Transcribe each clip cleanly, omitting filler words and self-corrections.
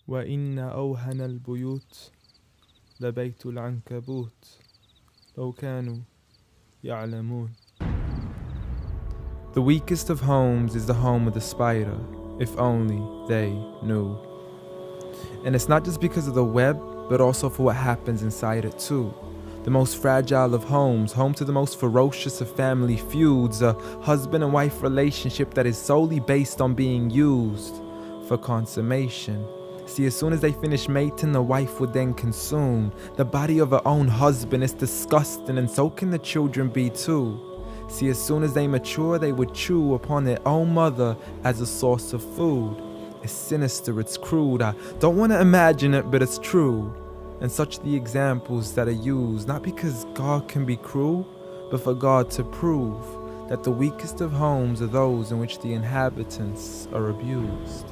وإن أوهن البيوت لبيت العنكبوت لو كانوا يعلمون. The weakest of homes is the home of the spider, if only they knew. And it's not just because of the web, but also for what happens inside it too. The most fragile of homes, home to the most ferocious of family feuds, a husband and wife relationship that is solely based on being used for consummation. See, as soon as they finish mating, the wife would then consume the body of her own husband. It's disgusting, and so can the children be too. See, as soon as they mature, they would chew upon their own mother as a source of food. It's sinister, it's crude. I don't want to imagine it, but it's true. And such the examples that are used, not because God can be cruel, but for God to prove that the weakest of homes are those in which the inhabitants are abused.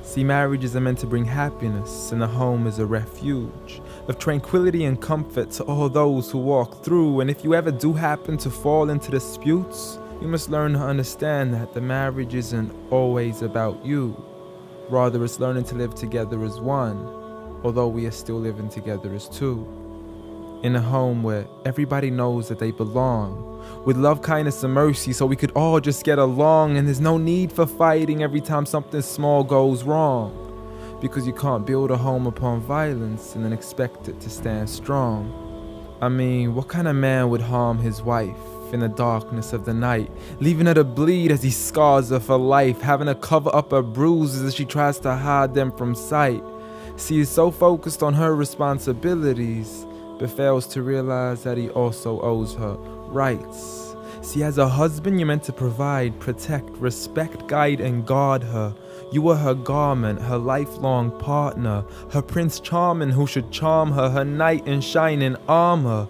See, marriages are meant to bring happiness, and the home is a refuge of tranquility and comfort to all those who walk through. And if you ever do happen to fall into disputes, you must learn to understand that the marriage isn't always about you. Rather, it's learning to live together as one, although we are still living together as two. In a home where everybody knows that they belong, with love, kindness, and mercy, so we could all just get along, and there's no need for fighting every time something small goes wrong. Because you can't build a home upon violence and then expect it to stand strong. I mean, what kind of man would harm his wife in the darkness of the night, leaving her to bleed as he scars her for life, having to cover up her bruises as she tries to hide them from sight? See, he's so focused on her responsibilities, but fails to realize that he also owes her rights. See, as a husband, you're meant to provide, protect, respect, guide, and guard her. You are her garment, her lifelong partner, her Prince Charming who should charm her, her knight in shining armor.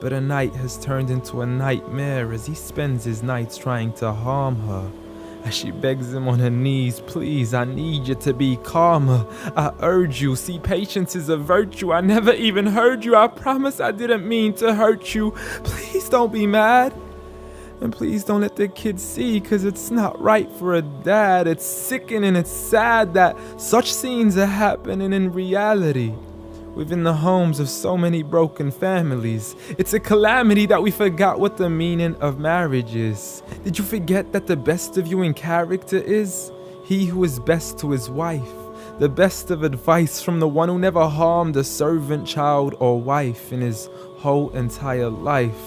But a night has turned into a nightmare as he spends his nights trying to harm her. As she begs him on her knees, please, I need you to be calmer. I urge you, see, patience is a virtue. I never even heard you. I promise I didn't mean to hurt you. Please don't be mad. And please don't let the kids see, cause it's not right for a dad. It's sickening, it's sad that such scenes are happening in reality within the homes of so many broken families. It's a calamity that we forgot what the meaning of marriage is. Did you forget that the best of you in character is he who is best to his wife? The best of advice from the one who never harmed a servant, child, or wife in his whole entire life.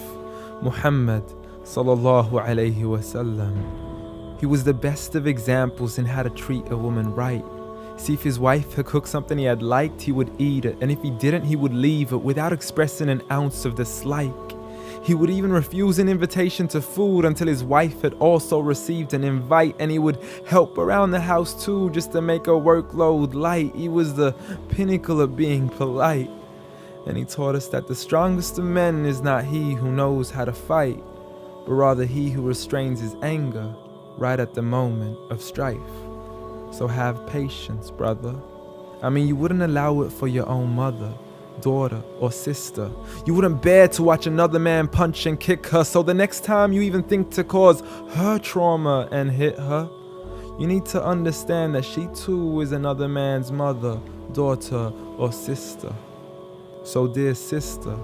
Muhammad sallallahu alayhi wasallam. He was the best of examples in how to treat a woman right. See, if his wife had cooked something he had liked, he would eat it, and if he didn't, he would leave it without expressing an ounce of dislike. He would even refuse an invitation to food until his wife had also received an invite, and he would help around the house too, just to make her workload light. He was the pinnacle of being polite. And he taught us that the strongest of men is not he who knows how to fight, but rather he who restrains his anger right at the moment of strife. So have patience, brother. I mean, you wouldn't allow it for your own mother, daughter, or sister. You wouldn't bear to watch another man punch and kick her, so the next time you even think to cause her trauma and hit her, you need to understand that she too is another man's mother, daughter, or sister. So dear sister,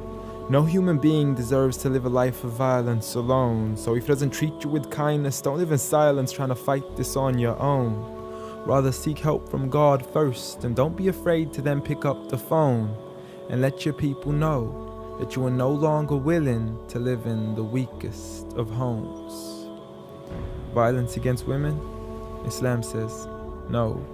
no human being deserves to live a life of violence alone. So if he doesn't treat you with kindness, don't live in silence trying to fight this on your own. Rather seek help from God first, and don't be afraid to then pick up the phone and let your people know that you are no longer willing to live in the weakest of homes. Violence against women? Islam says no.